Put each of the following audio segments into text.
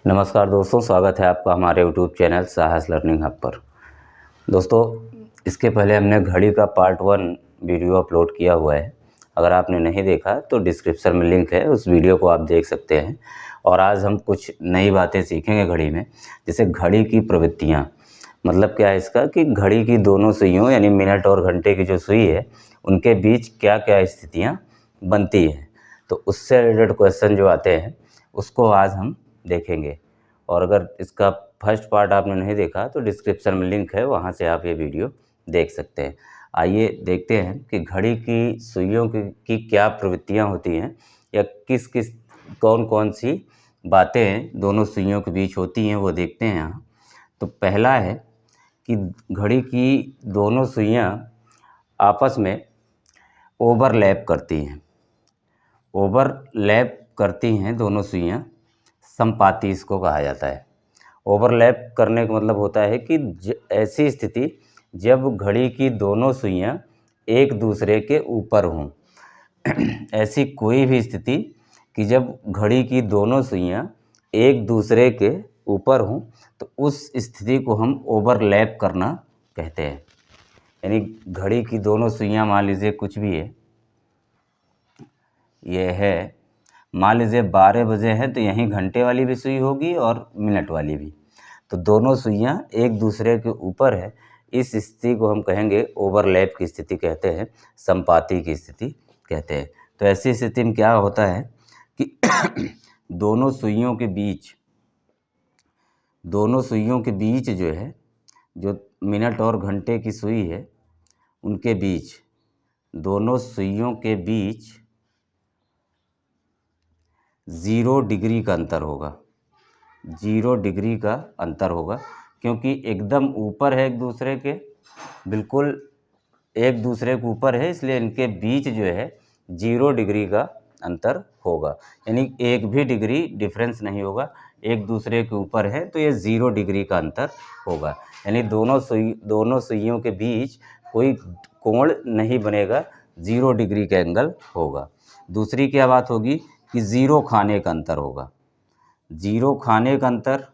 नमस्कार दोस्तों, स्वागत है आपका हमारे यूट्यूब चैनल साहस लर्निंग हब पर। दोस्तों, इसके पहले हमने घड़ी का पार्ट 1 वीडियो अपलोड किया हुआ है। अगर आपने नहीं देखा तो डिस्क्रिप्शन में लिंक है, उस वीडियो को आप देख सकते हैं। और आज हम कुछ नई बातें सीखेंगे घड़ी में, जैसे घड़ी की प्रवृत्तियाँ। मतलब क्या है इसका कि घड़ी की दोनों सुइयों यानी मिनट और घंटे की जो सुई है उनके बीच क्या क्या स्थितियाँ बनती हैं। तो उससे रिलेटेड क्वेश्चन जो आते हैं उसको आज हम देखेंगे। और अगर इसका फर्स्ट पार्ट आपने नहीं देखा तो डिस्क्रिप्शन में लिंक है, वहाँ से आप ये वीडियो देख सकते हैं। आइए देखते हैं कि घड़ी की सुइयों की क्या प्रवृत्तियाँ होती हैं, या किस किस कौन कौन सी बातें दोनों सुइयों के बीच होती हैं, वो देखते हैं यहाँ। तो पहला है कि घड़ी की दोनों सुइयाँ आपस में ओवरलैप करती हैं। ओवरलैप करती हैं दोनों सुइयाँ, संपाती इसको कहा जाता है। ओवरलैप करने का मतलब होता है कि ऐसी स्थिति जब घड़ी की दोनों सुइयाँ एक दूसरे के ऊपर हों। ऐसी कोई भी स्थिति कि जब घड़ी की दोनों सुइयाँ एक दूसरे के ऊपर हों तो उस स्थिति को हम ओवरलैप करना कहते हैं। यानी घड़ी की दोनों सुइयाँ, मान लीजिए कुछ भी है, ये है, मान लीजिए 12 बजे है तो यहीं घंटे वाली भी सुई होगी और मिनट वाली भी। तो दोनों सुइयाँ एक दूसरे के ऊपर है, इस स्थिति को हम कहेंगे ओवरलैप की स्थिति कहते हैं, संपाती की स्थिति कहते हैं। तो ऐसी स्थिति में क्या होता है कि दोनों सुइयों के बीच जो है, जो मिनट और घंटे की सुई है उनके बीच, दोनों सुइयों के बीच 0 डिग्री का अंतर होगा। 0 डिग्री का अंतर होगा, क्योंकि एकदम ऊपर है एक दूसरे के, बिल्कुल एक दूसरे के ऊपर है, इसलिए इनके बीच जो है 0 डिग्री का अंतर होगा। यानी एक भी डिग्री डिफरेंस नहीं होगा, एक दूसरे के ऊपर है तो ये 0 डिग्री का अंतर होगा। यानी दोनों सुइयों के बीच कोई कोण नहीं बनेगा, 0 डिग्री का एंगल होगा। दूसरी क्या बात होगी कि 0 खाने का अंतर होगा। 0 खाने का अंतर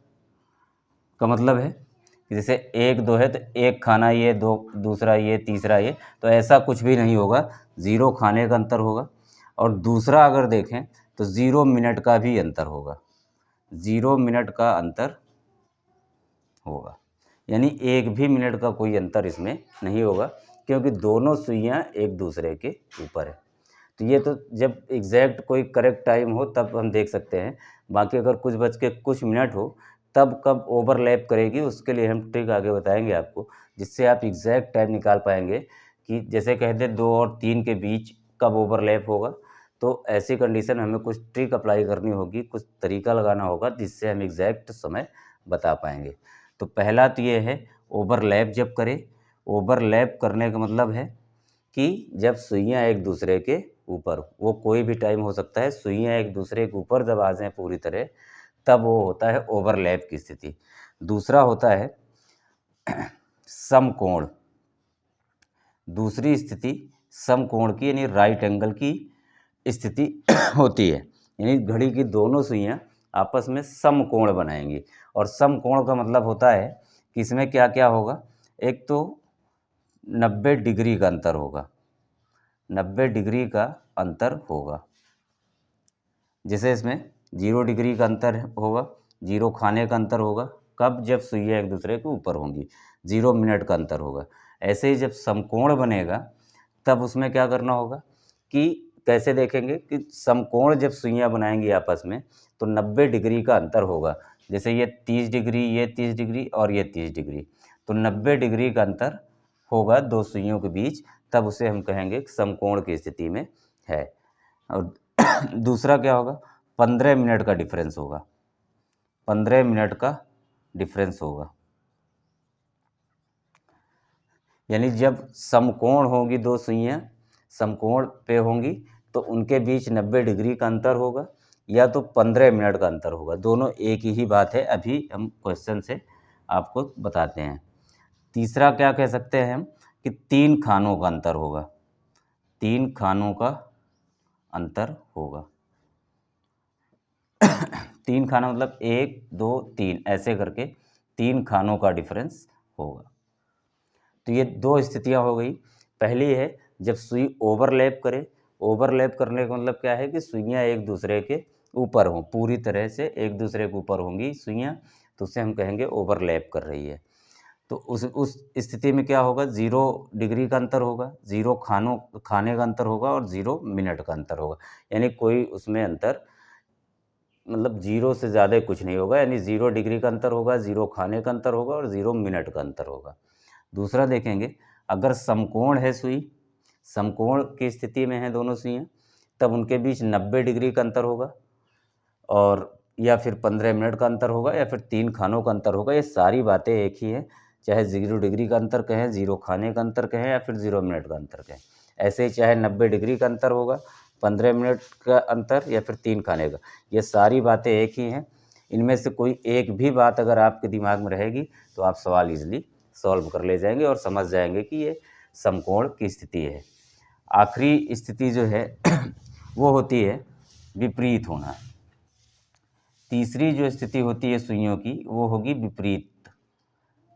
का मतलब है कि जैसे 1 2 है तो एक खाना ये, दो दूसरा ये, तीसरा ये, तो ऐसा कुछ भी नहीं होगा, 0 खाने का अंतर होगा। और दूसरा अगर देखें तो 0 मिनट का भी अंतर होगा, 0 मिनट का अंतर होगा। यानी एक भी मिनट का कोई अंतर इसमें नहीं होगा, क्योंकि दोनों सुइयाँ एक दूसरे के ऊपर है। तो ये तो जब एग्जैक्ट कोई करेक्ट टाइम हो तब हम देख सकते हैं। बाकी अगर कुछ बज के कुछ मिनट हो तब कब ओवरलैप करेगी, उसके लिए हम ट्रिक आगे बताएंगे आपको, जिससे आप एग्जैक्ट टाइम निकाल पाएंगे कि जैसे कहते 2 और 3 के बीच कब ओवरलैप होगा। तो ऐसी कंडीशन हमें कुछ ट्रिक अप्लाई करनी होगी, कुछ तरीका लगाना होगा, जिससे हम एग्जैक्ट समय बता पाएंगे। तो पहला तो ये है ओवरलैप जब करें। ओवरलैप करने का मतलब है कि जब सुइयाँ एक दूसरे के ऊपर, वो कोई भी टाइम हो सकता है, सुइयाँ एक दूसरे के ऊपर जब आ जाएँ पूरी तरह, तब वो होता है ओवरलैप की स्थिति। दूसरा होता है समकोण। दूसरी स्थिति समकोण की, यानी राइट एंगल की स्थिति होती है। यानी घड़ी की दोनों सुइयाँ आपस में समकोण बनाएंगी। और समकोण का मतलब होता है कि इसमें क्या क्या होगा। एक तो 90 डिग्री का अंतर होगा, 90 डिग्री का अंतर होगा। जैसे इसमें 0 डिग्री का अंतर होगा, 0 खाने का अंतर होगा, कब, जब सुइयाँ एक दूसरे के ऊपर होंगी। 0 मिनट का अंतर होगा। ऐसे ही जब समकोण बनेगा तब उसमें क्या करना होगा कि कैसे देखेंगे कि समकोण जब सुइयाँ बनाएंगी आपस में तो 90 डिग्री का अंतर होगा। जैसे ये 30 डिग्री, ये 30 डिग्री और ये 30 डिग्री, तो 90 डिग्री का अंतर होगा दो सुइयों के बीच, तब उसे हम कहेंगे समकोण की स्थिति में है। और दूसरा क्या होगा, 15 मिनट का डिफरेंस होगा, 15 मिनट का डिफरेंस होगा। यानी जब समकोण होगी, दो सुइयाँ समकोण पे होंगी तो उनके बीच 90 डिग्री का अंतर होगा, या तो 15 मिनट का अंतर होगा। दोनों एक ही बात है, अभी हम क्वेश्चन से आपको बताते हैं। तीसरा क्या कह सकते हैं हम कि 3 खानों का अंतर होगा, 3 खानों का अंतर होगा। 3 खाना मतलब 1 2 3 ऐसे करके 3 खानों का डिफरेंस होगा। तो ये 2 स्थितियाँ हो गई। पहली है जब सुई ओवरलैप करे। ओवरलैप करने का मतलब क्या है कि सुइयाँ एक दूसरे के ऊपर हों, पूरी तरह से एक दूसरे के ऊपर होंगी सुइयाँ, तो उसे हम कहेंगे ओवरलैप कर रही है। तो उस स्थिति में क्या होगा, 0 डिग्री का अंतर होगा, 0 खाने का अंतर होगा और 0 मिनट का अंतर होगा। यानी कोई उसमें अंतर मतलब 0 से ज़्यादा कुछ नहीं होगा, यानी 0 डिग्री का अंतर होगा, 0 खाने का अंतर होगा और 0 मिनट का अंतर होगा। दूसरा देखेंगे, अगर समकोण है सुई, समकोण की स्थिति में है दोनों सुइयाँ, तब उनके बीच 90 डिग्री का अंतर होगा और या फिर 15 मिनट का अंतर होगा या फिर 3 खानों का अंतर होगा। ये सारी बातें एक ही हैं, चाहे 0 डिग्री का अंतर कहें, 0 खाने का अंतर कहें या फिर 0 मिनट का अंतर कहें। ऐसे ही चाहे 90 डिग्री का अंतर होगा, 15 मिनट का अंतर या फिर 3 खाने का, ये सारी बातें एक ही हैं। इनमें से कोई एक भी बात अगर आपके दिमाग में रहेगी तो आप सवाल ईज़िली सॉल्व कर ले जाएंगे और समझ जाएंगे कि ये समकोण की स्थिति है। आखिरी स्थिति जो है वो होती है विपरीत होना। तीसरी जो स्थिति होती है सुइयों की वो होगी विपरीत,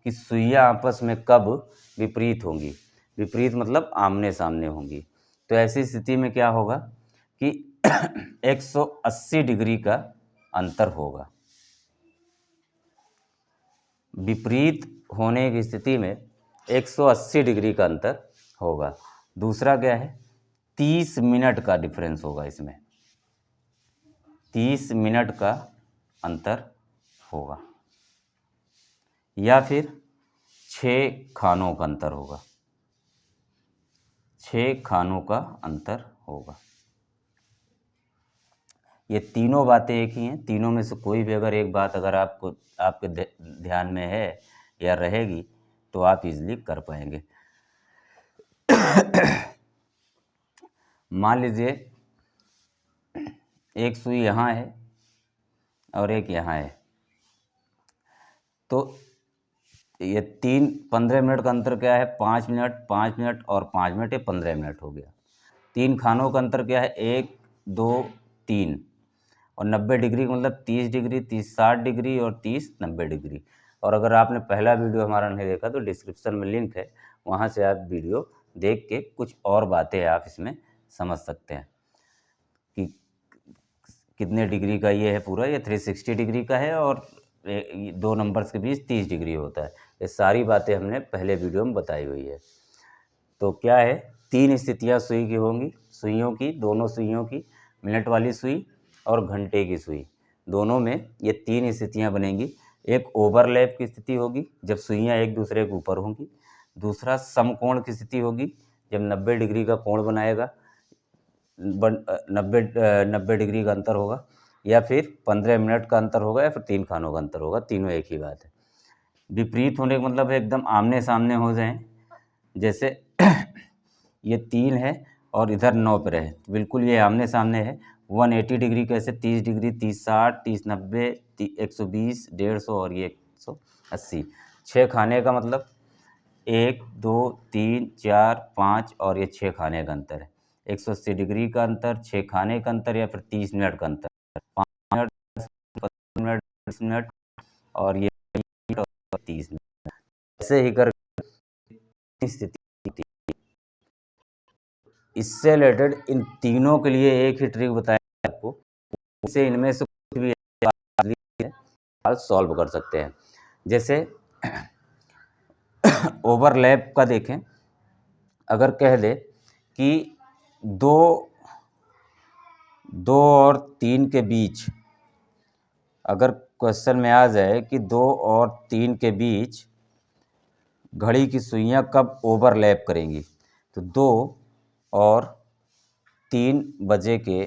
कि सुइयाँ आपस में कब विपरीत होंगी। विपरीत मतलब आमने सामने होंगी। तो ऐसी स्थिति में क्या होगा कि 180 डिग्री का अंतर होगा। विपरीत होने की स्थिति में 180 डिग्री का अंतर होगा। दूसरा क्या है, 30 मिनट का डिफरेंस होगा इसमें, 30 मिनट का अंतर होगा। या फिर 6 खानों का अंतर होगा, 6 खानों का अंतर होगा। ये तीनों बातें एक ही हैं। तीनों में से कोई भी अगर एक बात अगर आपके ध्यान में है या रहेगी तो आप इजीली कर पाएंगे। मान लीजिए एक सुई यहाँ है और एक यहाँ है, तो ये 15 मिनट का अंतर क्या है, 5 मिनट, 5 मिनट और 5 मिनट, ये 15 मिनट हो गया। 3 खानों का अंतर क्या है, 1 2 3 और 90 डिग्री का मतलब 30 डिग्री, 30 60 डिग्री और 30 90 डिग्री। और अगर आपने पहला वीडियो हमारा नहीं देखा तो डिस्क्रिप्शन में लिंक है, वहाँ से आप वीडियो देख के कुछ और बातें आप इसमें समझ सकते हैं कि कितने डिग्री का ये है पूरा। ये 360 डिग्री का है और 2 नंबर्स के बीच 30 डिग्री होता है। ये सारी बातें हमने पहले वीडियो में बताई हुई है। तो क्या है, 3 स्थितियाँ सुई की होंगी, सुइयों की, दोनों सुइयों की, मिनट वाली सुई और घंटे की सुई, दोनों में ये 3 स्थितियाँ बनेंगी। एक ओवरलैप की स्थिति होगी जब सुइयाँ एक दूसरे के ऊपर होंगी। दूसरा समकोण की स्थिति होगी जब 90 डिग्री का कोण बनाएगा, 90 डिग्री का अंतर होगा, या फिर 15 मिनट का अंतर होगा या फिर 3 खानों का अंतर होगा। तीनों एक ही बात है। विपरीत होने का मतलब है एकदम आमने सामने हो जाएं, जैसे ये 3 है और इधर 9 पे रहे, तो बिल्कुल ये आमने सामने है। 180 डिग्री कैसे, 30 डिग्री, 30 60, 30 90, 120, 150 और ये 180। 6 खाने का मतलब 1 2 3 4 5 और ये 6 खाने का अंतर है। 180 डिग्री का अंतर, 6 खाने का अंतर या फिर 30 मिनट का अंतर, 5 मिनट, 15 मिनट, 20 मिनट और ये 30 मिनट। ऐसे ही कर स्थिति। इससे रिलेटेड इन तीनों के लिए एक ही ट्रिक बताया आपको, इससे इनमें से कुछ भी सॉल्व कर सकते हैं। जैसे ओवरलैप का देखें, अगर कह दे कि 2 और 3 के बीच, अगर क्वेश्चन में आ जाए कि 2 और 3 के बीच घड़ी की सुइयां कब ओवरलैप करेंगी, तो 2 और 3 बजे के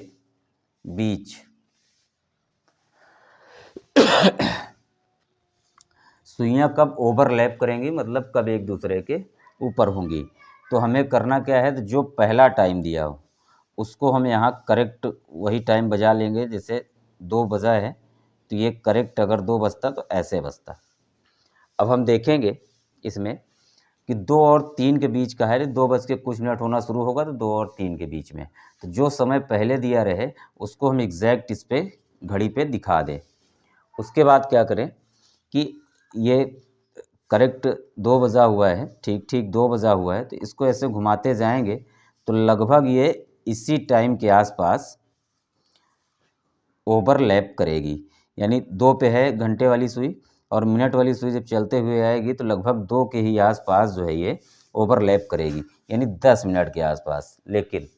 बीच सुइयां कब ओवरलैप करेंगी, मतलब कब एक दूसरे के ऊपर होंगी। तो हमें करना क्या है, तो जो पहला टाइम दिया हो उसको हम यहाँ करेक्ट वही टाइम बजा लेंगे। जैसे 2 बजा है तो ये करेक्ट अगर 2 बजता तो ऐसे बजता। अब हम देखेंगे इसमें कि 2 और 3 के बीच का है, 2 बज के कुछ मिनट होना शुरू होगा तो 2 और 3 के बीच में, तो जो समय पहले दिया रहे उसको हम एग्जैक्ट इस पे घड़ी पे दिखा दें। उसके बाद क्या करें कि ये करेक्ट 2 बजा हुआ है, ठीक ठीक 2 बजा हुआ है, तो इसको ऐसे घुमाते जाएंगे तो लगभग ये इसी टाइम के आसपास ओवरलैप करेगी। यानी 2 पे है घंटे वाली सुई और मिनट वाली सुई जब चलते हुए आएगी तो लगभग 2 के ही आसपास जो है ये ओवरलैप करेगी, यानी 10 मिनट के आसपास। लेकिन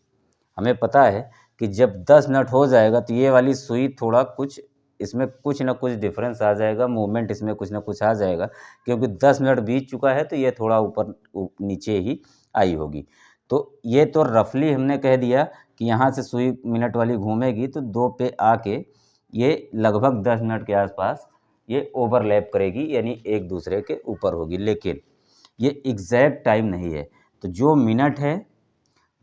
हमें पता है कि जब 10 मिनट हो जाएगा तो ये वाली सुई थोड़ा कुछ इसमें कुछ ना कुछ डिफरेंस आ जाएगा, मूवमेंट इसमें कुछ ना कुछ आ जाएगा, क्योंकि 10 मिनट बीत चुका है तो ये थोड़ा ऊपर नीचे ही आई होगी। तो ये तो रफली हमने कह दिया कि यहाँ से सुई मिनट वाली घूमेगी तो 2 पे आके ये लगभग 10 मिनट के आसपास ये ओवरलैप करेगी, यानी एक दूसरे के ऊपर होगी। लेकिन ये एग्जैक्ट टाइम नहीं है। तो जो मिनट है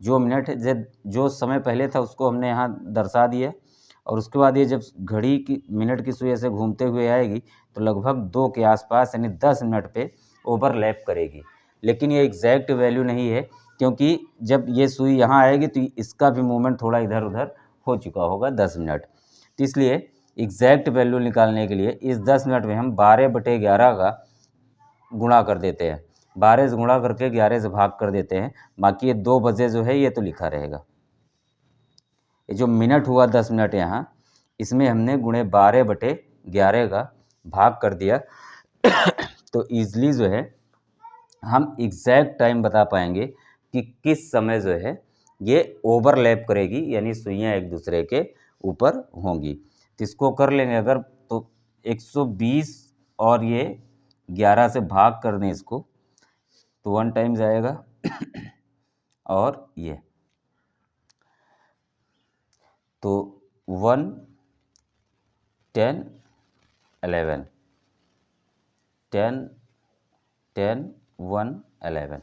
जो समय पहले था उसको हमने यहाँ दर्शा दिया, और उसके बाद ये जब घड़ी की मिनट की सुई ऐसे घूमते हुए आएगी तो लगभग 2 के आसपास यानी 10 मिनट पे ओवरलैप करेगी। लेकिन ये एग्जैक्ट वैल्यू नहीं है, क्योंकि जब ये सुई यहाँ आएगी तो इसका भी मूवमेंट थोड़ा इधर उधर हो चुका होगा 10 मिनट। तो इसलिए एग्जैक्ट वैल्यू निकालने के लिए इस 10 मिनट में हम 12/11 का गुणा कर देते हैं, 12 से गुणा करके 11 से भाग कर देते हैं। बाकी ये 2 बजे जो है ये तो लिखा रहेगा। ये जो मिनट हुआ 10 मिनट यहाँ, इसमें हमने गुणे 12/11 का भाग कर दिया तो ईज़िली जो है हम एग्जैक्ट टाइम बता पाएंगे कि किस समय जो है ये ओवरलैप करेगी, यानी सुइयाँ एक दूसरे के ऊपर होंगी। तो इसको कर लेंगे अगर, तो 120 और ये 11 से भाग कर दें इसको तो 1 टाइम जाएगा और ये तो 1 10 11 10 10 1 11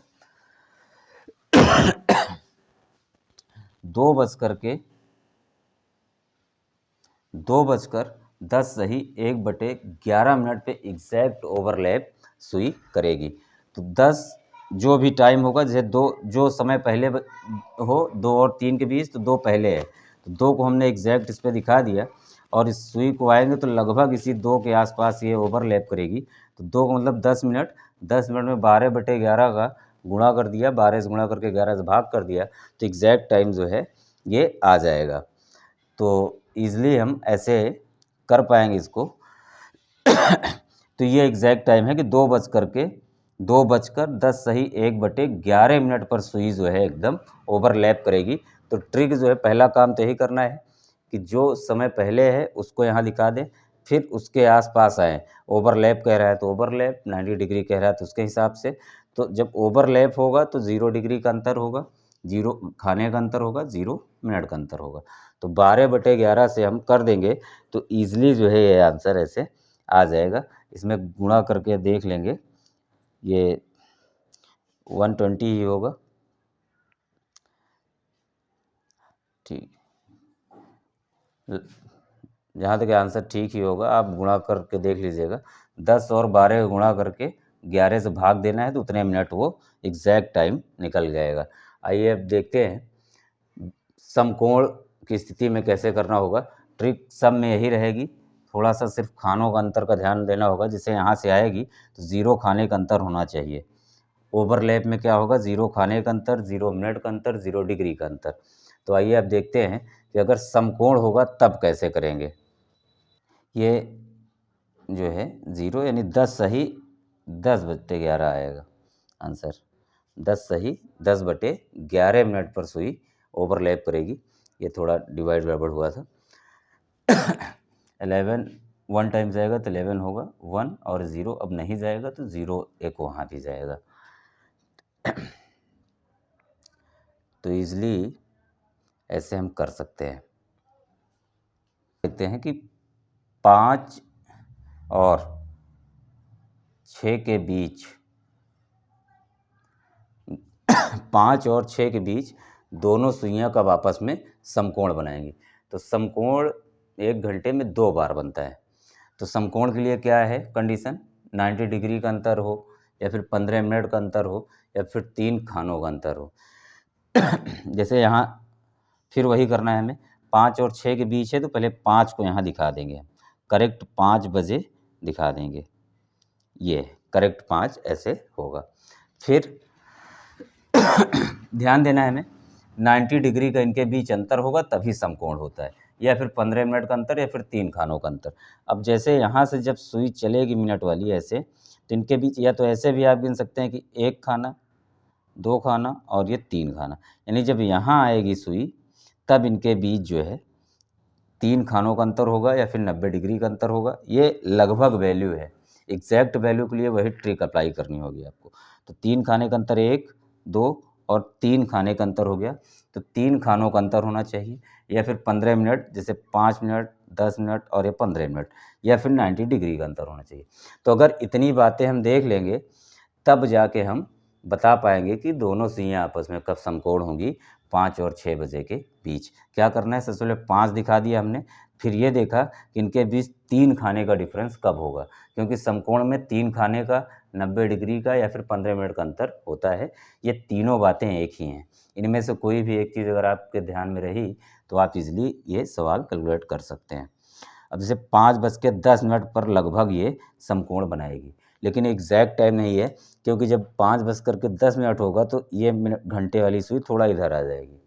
2:10 सही 1/11 मिनट पे एग्जैक्ट ओवरलैप सुई करेगी। तो 10 जो भी टाइम होगा, जैसे 2 जो समय पहले हो 2 और 3 के बीच, तो 2 पहले है तो 2 को हमने एग्जैक्ट इस पर दिखा दिया, और इस सुई को आएंगे तो लगभग इसी 2 के आसपास ये ओवरलैप करेगी। तो 2 का मतलब 10 मिनट, 10 मिनट में 12/11 का गुणा कर दिया, 12 से गुणा करके 11 से भाग कर दिया, तो एग्जैक्ट टाइम जो है ये आ जाएगा। तो ईज़िली हम ऐसे कर पाएंगे इसको तो ये एग्जैक्ट टाइम है कि 2:10 सही 1/11 मिनट पर सुई जो है एकदम ओवरलैप करेगी। तो ट्रिक जो है, पहला काम तो यही करना है कि जो समय पहले है उसको यहाँ दिखा दें, फिर उसके आसपास आएँ। ओवरलैप कह रहा है तो ओवरलैप, 90 डिग्री कह रहा है तो उसके हिसाब से। तो जब ओवरलैप होगा तो 0 डिग्री का अंतर होगा, 0 खाने का अंतर होगा, 0 मिनट का अंतर होगा। तो 12/11 से हम कर देंगे तो ईज़िली जो है ये आंसर ऐसे आ जाएगा। इसमें गुणा करके देख लेंगे, ये 120 ही होगा। ठीक, जहाँ तक आंसर ठीक ही होगा, आप गुणा करके देख लीजिएगा। 10 और 12 का गुणा करके 11 से भाग देना है तो उतने मिनट वो एग्जैक्ट टाइम निकल जाएगा। आइए अब देखते हैं समकोण की स्थिति में कैसे करना होगा। ट्रिक सब में यही रहेगी, थोड़ा सा सिर्फ खानों का अंतर का ध्यान देना होगा। जैसे यहाँ से आएगी तो 0 खाने का अंतर होना चाहिए। ओवरलैप में क्या होगा, 0 खाने का अंतर, 0 मिनट का अंतर, 0 डिग्री का अंतर। तो आइए अब देखते हैं कि अगर समकोण होगा तब कैसे करेंगे। ये जो है 0 यानी 10 सही 10/11 आएगा आंसर। 10 सही 10/11 मिनट पर सुई ओवरलैप करेगी। ये थोड़ा डिवाइड गड़बड़ हुआ था। 11 1 टाइम जाएगा तो 11 होगा, 1 और 0 अब नहीं जाएगा तो 0 एक वहाँ भी जाएगा। तो ईज़िली ऐसे हम कर सकते हैं। देखते हैं कि 5 और 6 के बीच 5 और 6 के बीच दोनों सुइयां कब आपस में समकोण बनाएंगी। तो समकोण 1 घंटे में 2 बार बनता है। तो समकोण के लिए क्या है कंडीशन, 90 डिग्री का अंतर हो, या फिर 15 मिनट का अंतर हो, या फिर 3 खानों का अंतर हो। जैसे यहाँ फिर वही करना है हमें, 5 और 6 के बीच है तो पहले 5 को यहाँ दिखा देंगे। करेक्ट 5 बजे दिखा देंगे। ये करेक्ट 5 ऐसे होगा। फिर ध्यान देना है हमें, 90 डिग्री का इनके बीच अंतर होगा तभी समकोण होता है, या फिर 15 मिनट का अंतर, या फिर 3 खानों का अंतर। अब जैसे यहाँ से जब सुई चलेगी मिनट वाली ऐसे, तो इनके बीच या तो ऐसे भी आप गिन सकते हैं कि 1 खाना, 2 खाना और ये 3 खाना, यानी जब यहाँ आएगी सुई तब इनके बीच जो है 3 खानों का अंतर होगा या फिर 90 डिग्री का अंतर होगा। ये लगभग वैल्यू है, एग्जैक्ट वैल्यू के लिए वही ट्रिक अप्लाई करनी होगी आपको। तो 3 खाने का अंतर 1, 2 और 3 खाने का अंतर हो गया, तो 3 खानों का अंतर होना चाहिए, या फिर 15 मिनट, जैसे 5 मिनट, 10 मिनट और ये 15 मिनट, या फिर 90 डिग्री का अंतर होना चाहिए। तो अगर इतनी बातें हम देख लेंगे तब जाके हम बता पाएंगे कि दोनों सुइयाँ आपस में कब समकोण होंगी, 5 और 6 बजे के बीच। क्या करना है, सबसे पहले 5 दिखा दिया हमने, फिर ये देखा कि इनके बीच 3 खाने का डिफरेंस कब होगा, क्योंकि समकोण में 3 खाने का, 90 डिग्री का या फिर 15 मिनट का अंतर होता है। ये तीनों बातें एक ही हैं, इनमें से कोई भी एक चीज़ अगर आपके ध्यान में रही तो आप इजीली ये सवाल कैलकुलेट कर सकते हैं। अब जैसे 5:10 पर लगभग ये समकोण बनाएगी, लेकिन एग्जैक्ट टाइम नहीं है, क्योंकि जब 5:10 होगा तो ये मिनट घंटे वाली सुई थोड़ा इधर आ जाएगी।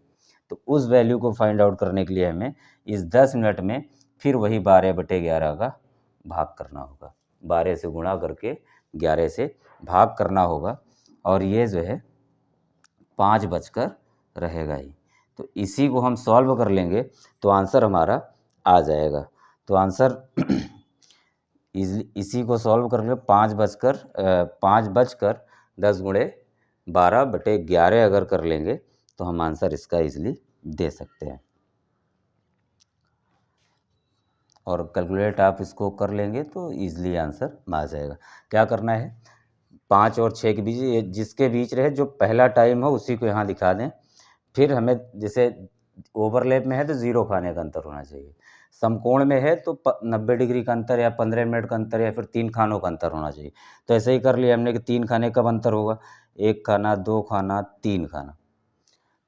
तो उस वैल्यू को फाइंड आउट करने के लिए हमें इस 10 मिनट में फिर वही 12/11 का भाग करना होगा, 12 से गुणा करके 11 से भाग करना होगा, और ये जो है 5 बजकर रहेगा ही। तो इसी को हम सॉल्व कर लेंगे तो आंसर हमारा आ जाएगा। तो आंसर इसी को सॉल्व कर ले, 5:10 गुणे 12/11 अगर कर लेंगे तो हम आंसर इसका इजीली दे सकते हैं। और कैलकुलेट आप इसको कर लेंगे तो इजीली आंसर आ जाएगा। क्या करना है, 5 और 6 के बीच, ये जिसके बीच रहे जो पहला टाइम हो उसी को यहाँ दिखा दें। फिर हमें जैसे ओवरलैप में है तो 0 खाने का अंतर होना चाहिए, समकोण में है तो 90 डिग्री का अंतर या 15 मिनट का अंतर या फिर 3 खानों का अंतर होना चाहिए। तो ऐसे ही कर लिया हमने कि 3 खाने कब अंतर होगा, 1 खाना, 2 खाना, 3 खाना।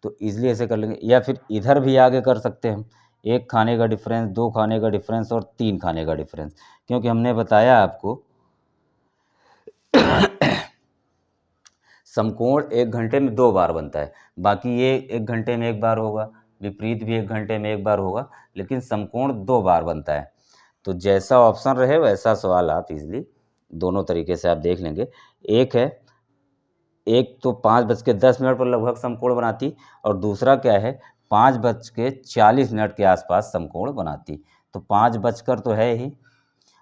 तो ईज़िली ऐसे कर लेंगे, या फिर इधर भी आगे कर सकते हैं हम, 1 खाने का डिफरेंस, 2 खाने का डिफरेंस और 3 खाने का डिफरेंस, क्योंकि हमने बताया आपको समकोण 1 घंटे में 2 बार बनता है, बाकी ये 1 घंटे में 1 बार होगा, विपरीत भी 1 घंटे में 1 बार होगा, लेकिन समकोण 2 बार बनता है। तो जैसा ऑप्शन रहे वैसा सवाल आप इजीली दोनों तरीके से आप देख लेंगे। एक है, एक तो 5:10 पर लगभग समकोण बनाती, और दूसरा क्या है, 5:40 के आसपास समकोण बनाती। तो 5 बजकर तो है ही,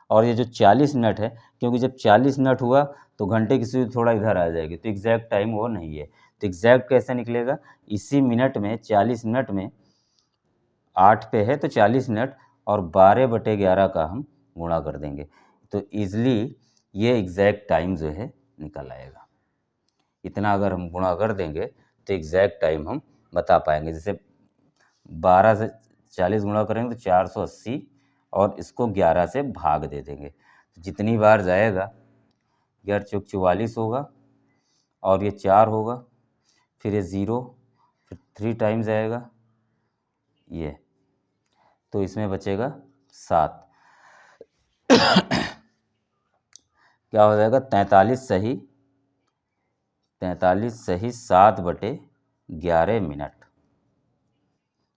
और ये जो 40 मिनट है, क्योंकि जब 40 मिनट हुआ तो घंटे की सुई थोड़ा इधर आ जाएगी, तो एग्जैक्ट टाइम वो नहीं है। तो एग्जैक्ट कैसे निकलेगा, इसी मिनट में 40 मिनट में 8 पे है तो 40 मिनट, और 12/11 का हम गुणा कर देंगे, तो ईज़िली ये एग्जैक्ट टाइम जो है निकल आएगा। इतना अगर हम गुणा कर देंगे तो एग्जैक्ट टाइम हम बता पाएंगे। जैसे 12 से 40 गुणा करेंगे तो 480, और इसको 11 से भाग दे देंगे, तो जितनी बार जाएगा 11 चौक 44 होगा, और ये 4 होगा, फिर ये 0, फिर 3 टाइम्स आएगा ये, तो इसमें बचेगा 7। क्या हो जाएगा, 43 सही 7/11 मिनट,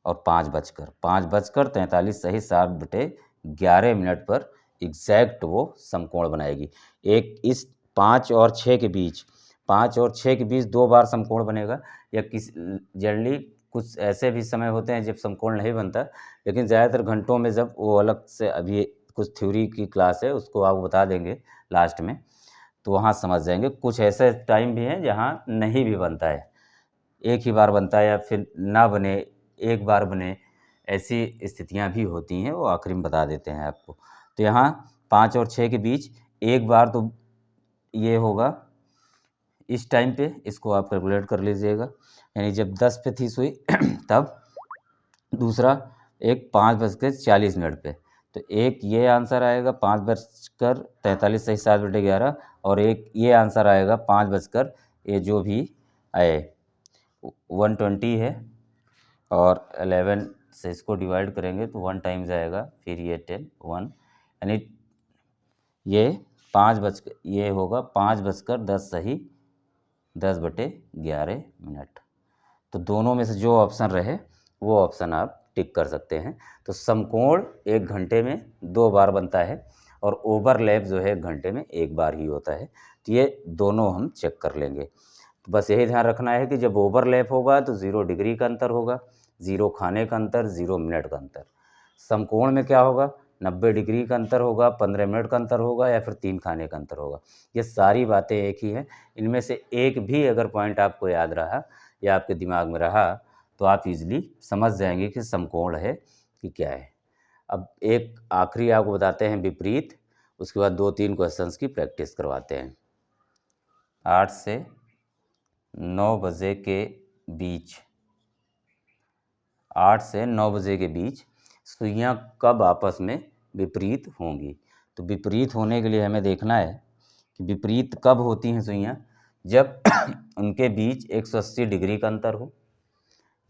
और 5:43 सही 7/11 मिनट पर एग्जैक्ट वो समकोण बनाएगी। एक इस 5 और 6 के बीच, 5 और 6 के बीच 2 बार समकोण बनेगा, या किस जनरली कुछ ऐसे भी समय होते हैं जब समकोण नहीं बनता, लेकिन ज़्यादातर घंटों में, जब वो अलग से अभी कुछ थ्योरी की क्लास है उसको आपको बता देंगे लास्ट में, तो वहाँ समझ जाएंगे। कुछ ऐसे टाइम भी हैं जहाँ नहीं भी बनता है, एक ही बार बनता है, या फिर ना बने, एक बार बने, ऐसी स्थितियाँ भी होती हैं, वो आखिरी में बता देते हैं आपको। तो यहाँ 5 और 6 के बीच एक बार तो ये होगा इस टाइम पे, इसको आप कैलकुलेट कर लीजिएगा, यानी जब 10 पे थी सुई तब। दूसरा एक 5:40 पे, तो एक ये आंसर आएगा 5:43 सही 7/11, और एक ये आंसर आएगा 5 ये जो भी आए 120 है, और 11 से इसको डिवाइड करेंगे तो 1 टाइम्स आएगा, फिर ये 10 1 यानी ये 5 ये होगा 5:10 सही 10/11 मिनट। तो दोनों में से जो ऑप्शन रहे वो ऑप्शन आप टिक कर सकते हैं। तो समकोण 1 घंटे में 2 बार बनता है और ओवरलैप जो है 1 घंटे में 1 बार ही होता है। तो ये दोनों हम चेक कर लेंगे। तो बस यही ध्यान रखना है कि जब ओवरलैप होगा तो 0 डिग्री का अंतर होगा, 0 खाने का अंतर, 0 मिनट का अंतर। समकोण में क्या होगा, 90 डिग्री का अंतर होगा, 15 मिनट का अंतर होगा या फिर 3 खाने का अंतर होगा। ये सारी बातें एक ही हैं। इनमें से एक भी अगर पॉइंट आपको याद रहा या आपके दिमाग में रहा तो आप इजीली समझ जाएंगे कि समकोण है कि क्या है। अब एक आखिरी आपको बताते हैं विपरीत, उसके बाद 2-3 क्वेश्चंस की प्रैक्टिस करवाते हैं। 8 से 9 बजे के बीच 8 से 9 बजे के बीच सुइयां कब आपस में विपरीत होंगी। तो विपरीत होने के लिए हमें देखना है कि विपरीत कब होती हैं सुइयां, जब उनके बीच 180 डिग्री का अंतर हो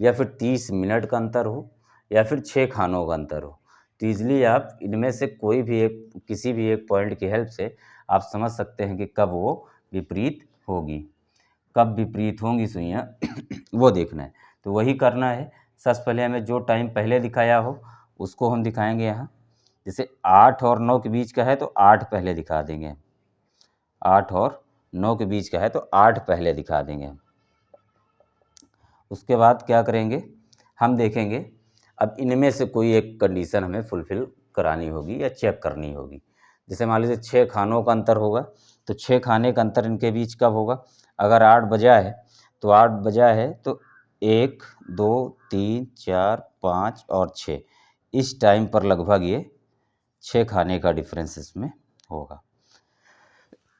या फिर 30 मिनट का अंतर हो या फिर 6 खानों का अंतर हो। तो ईजिली आप इनमें से कोई भी एक, किसी भी एक पॉइंट की हेल्प से आप समझ सकते हैं कि कब वो विपरीत होगी, कब विपरीत होंगी सुइयां वो देखना है। तो वही करना है। सबसे पहले हमें जो टाइम पहले दिखाया हो उसको हम दिखाएंगे यहाँ। जैसे 8 और 9 के बीच का है तो 8 पहले दिखा देंगे, 8 और 9 के बीच का है तो 8 पहले दिखा देंगे। उसके बाद क्या करेंगे, हम देखेंगे अब इनमें से कोई एक कंडीशन हमें फुलफ़िल करानी होगी या चेक करनी होगी। जैसे मान लीजिए 6 खानों का अंतर होगा, तो 6 खाने का अंतर इनके बीच कब होगा। अगर 8 बजा है तो 8 बजा है तो 1, 2, 3, 4, 5 और 6 इस टाइम पर लगभग ये 6 खाने का डिफरेंस इसमें होगा।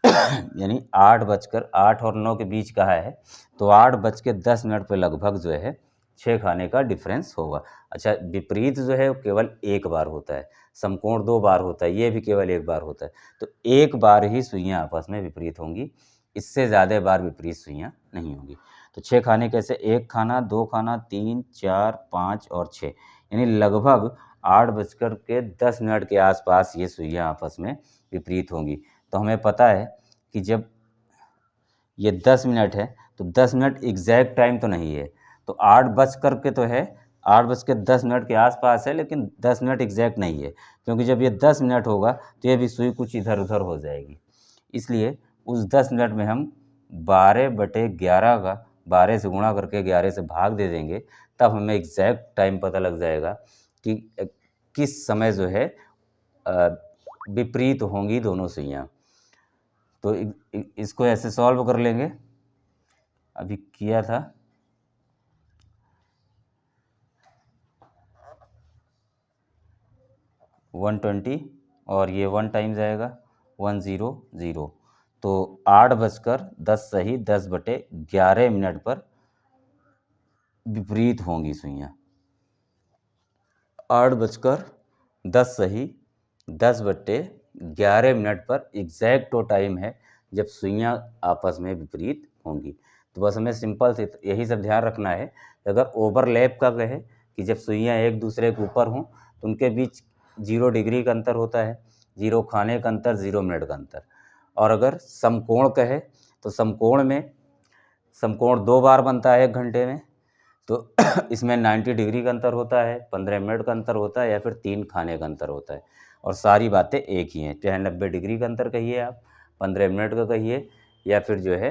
यानी 8 और 9 के बीच कहा है तो 8:10 पे लगभग जो है 6 खाने का डिफरेंस होगा। अच्छा, विपरीत जो है केवल एक बार होता है, समकोण 2 बार होता है, ये भी केवल एक बार होता है। तो एक बार ही सुइयां आपस में विपरीत होंगी, इससे ज़्यादा बार विपरीत सुइयां नहीं होंगी। तो 6 खाने कैसे, 1 खाना, 2 खाना, 3, 4, 5 और 6, यानी लगभग 8:10 के आसपास ये सुइयां आपस में विपरीत होंगी। तो हमें पता है कि जब ये 10 मिनट है तो 10 मिनट एग्जैक्ट टाइम तो नहीं है, तो 8 बज कर के तो है, 8:10 के आसपास है, लेकिन 10 मिनट एग्जैक्ट नहीं है, क्योंकि जब ये 10 मिनट होगा तो ये भी सुई कुछ इधर उधर हो जाएगी। इसलिए उस 10 मिनट में हम 12/11 का 12 से गुणा करके 11 से भाग दे देंगे, तब हमें एग्जैक्ट टाइम पता लग जाएगा कि किस समय जो है विपरीत होंगी दोनों सुइयां। तो इसको ऐसे सॉल्व कर लेंगे, अभी किया था। वन 20 और ये 1 टाइम जाएगा 100। तो 8:10 सही 10/11 पर विपरीत होंगी सुइयां। 8:10 सही 10/11 पर एग्जैक्ट वो टाइम है जब सुइयां आपस में विपरीत होंगी। तो बस हमें सिंपल से यही सब ध्यान रखना है। अगर ओवरलैप का कहे कि जब सुइयां एक दूसरे के ऊपर हों तो उनके बीच 0 डिग्री का अंतर होता है, 0 खाने का अंतर, 0 मिनट का अंतर। और अगर समकोण कहे तो समकोण में समकोण 2 बार बनता है 1 घंटे में, तो इसमें 90 डिग्री का अंतर होता है, 15 मिनट का अंतर होता है या फिर 3 खाने का अंतर होता है। और सारी बातें एक ही हैं, चाहे 90 डिग्री का अंतर कहिए आप, 15 मिनट का कहिए या फिर जो है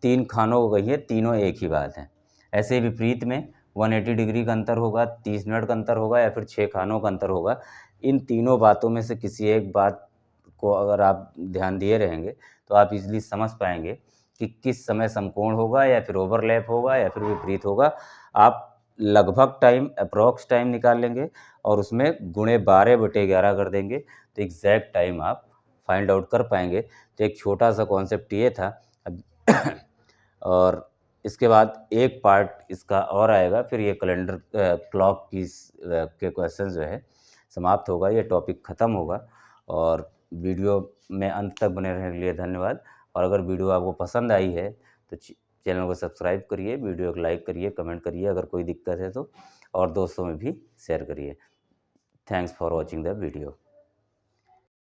3 खानों को कहिए, तीनों एक ही बात है। ऐसे ही विपरीत में 180 डिग्री का अंतर होगा, 30 मिनट का अंतर होगा या फिर 6 खानों का अंतर होगा। इन तीनों बातों में से किसी एक बात को अगर आप ध्यान दिए रहेंगे तो आप इजीली समझ पाएंगे कि किस समय समकोण होगा या फिर ओवरलैप होगा या फिर विपरीत होगा। आप लगभग टाइम, अप्रॉक्स टाइम निकाल लेंगे और उसमें गुणे 12/11 कर देंगे तो एग्जैक्ट टाइम आप फाइंड आउट कर पाएंगे। तो एक छोटा सा कॉन्सेप्ट ये था। और इसके बाद एक पार्ट इसका और आएगा, फिर ये कैलेंडर क्लॉक की के क्वेश्चन जो है समाप्त होगा, ये टॉपिक ख़त्म होगा। और वीडियो में अंत तक बने रहने के लिए धन्यवाद। और अगर वीडियो आपको पसंद आई है तो चैनल को सब्सक्राइब करिए, वीडियो को लाइक करिए, कमेंट करिए, अगर कोई दिक्कत है तो, और दोस्तों में भी शेयर करिए। Thanks for watching the video.